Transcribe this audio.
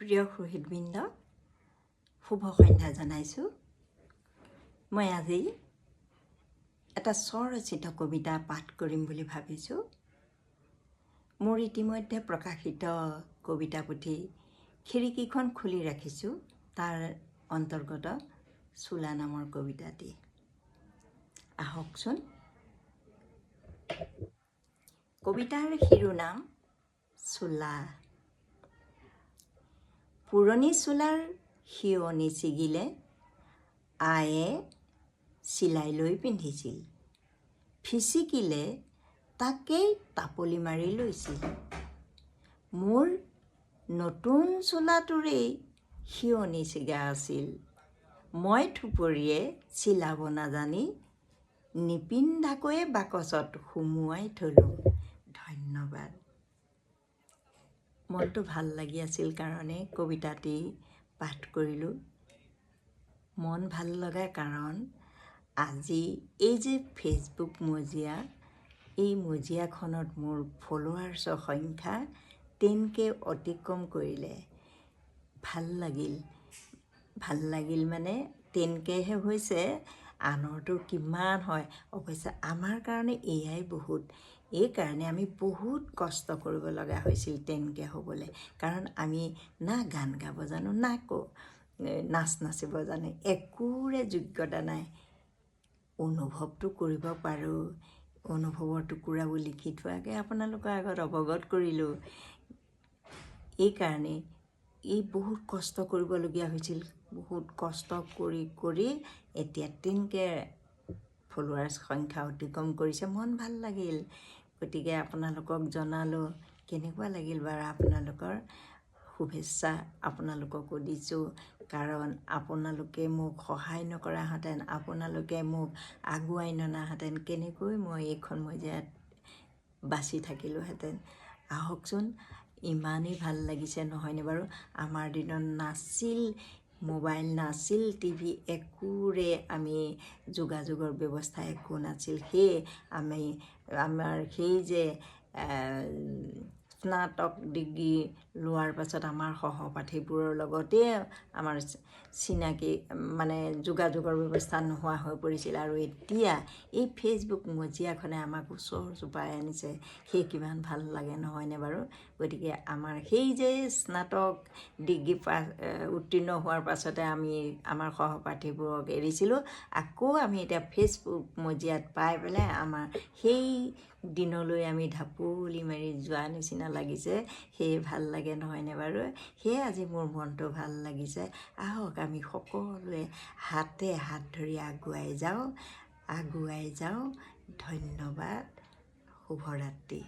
প্ৰিয় শহীদবৃন্দ, শুভ সন্ধ্যা জনাইছোঁ। মই আজি এটা স্বৰচিত কবিতা পাঠ কৰিম বুলি ভাবিছোঁ। মোৰ ইতিমধ্যে প্ৰকাশিত কবিতা পুথি খিৰিকীখন খুলি ৰাখিছোঁ, তাৰ অন্তৰ্গত চোলা নামৰ কবিতাটি। আহকচোন। কবিতাৰ শিৰোনাম চোলা। পুৰণি চোলাৰ শিৰণি ছিগিলে আয়ে চিলাই লৈ পিন্ধিছিল, ফিচিকিলে তাকেই টাপলি মাৰি লৈছিল। মোৰ নতুন চোলাটোৰেই শিৰণি ছিগা আছিল, মই থুপৰিয়ে চিলাব নাজানি নিপিন্ধাকৈয়ে বাকচত সুমুৱাই থলোঁ। ধন্যবাদ। মনটো ভাল লাগি আছিল কাৰণে কবিতাটি পাঠ কৰিলোঁ। মন ভাল লগা কাৰণ আজি এই যে ফেচবুক মজিয়া, এই মজিয়াখনত মোৰ ফলোৱাৰ্ছৰ সংখ্যা 10K অতিক্ৰম কৰিলে। ভাল লাগিল মানে 10Kহে হৈছে, আনৰটো কিমান হয়। অৱশ্যে আমাৰ কাৰণে এয়াই বহুত। এইকাৰণে আমি বহুত কষ্ট কৰিব লগা হৈছিল 10K হ'বলৈ, কাৰণ আমি না গান গাব জানো, না নাচিব জানো, একোৰে যোগ্যতা নাই। অনুভৱটো কৰিব পাৰোঁ, অনুভৱৰ টুকুৰাবোৰ লিখি থোৱাকৈ আপোনালোকৰ আগত অৱগত কৰিলোঁ। এইকাৰণে এই বহুত কষ্ট কৰিবলগীয়া হৈছিল। বহুত কষ্ট কৰি এতিয়া 10K ফলোৱাৰ্ছ সংখ্যা অতিক্ৰম কৰিছে। মন ভাল লাগিল, গতিকে আপোনালোকক জনালোঁ। কেনেকুৱা লাগিল বাৰু আপোনালোকৰ? শুভেচ্ছা আপোনালোককো দিছোঁ, কাৰণ আপোনালোকে মোক সহায় নকৰাহেঁতেন, আপোনালোকে মোক আগুৱাই ননাহেঁতেন কেনেকৈ মই এইখন মজিয়াত বাচি থাকিলোঁহেঁতেন। আহকচোন, ইমানেই ভাল লাগিছে নহয়নে বাৰু? আমাৰ দিনত নাছিল মোবাইল, নাছিল টিভি, একোৰে আমি যোগাযোগৰ ব্যৱস্থা একো নাছিল। সেয়ে আমাৰ সেই যে স্নাতক ডিগ্ৰী লোৱাৰ পাছত আমাৰ সহপাঠীবোৰৰ লগতে আমাৰ চিনাকি মানে যোগাযোগৰ ব্যৱস্থা নোহোৱা হৈ পৰিছিল। আৰু এতিয়া এই ফেচবুক মজিয়াখনে আমাক ওচৰ চপাই আনিছে, সেই কিমান ভাল লাগে নহয়নে বাৰু? গতিকে আমাৰ সেই যে স্নাতক ডিগ্ৰী উত্তীৰ্ণ হোৱাৰ পাছতে আমি আমাৰ সহপাঠীবোৰক এৰিছিলোঁ, আকৌ আমি এতিয়া ফেচবুক মজিয়াত পাই পেলাই আমাৰ সেই দিনলৈ আমি ঢাপলি মাৰি যোৱা নিচিনা লাগিছে। সেয়ে ভাল লাগে নহয়নে বাৰু? সেয়ে আজি মোৰ মনটো ভাল লাগিছে। আহক আমি সকলোৱে হাতে হাত ধৰি আগুৱাই যাওঁ। ধন্যবাদ। শুভৰাত্ৰি।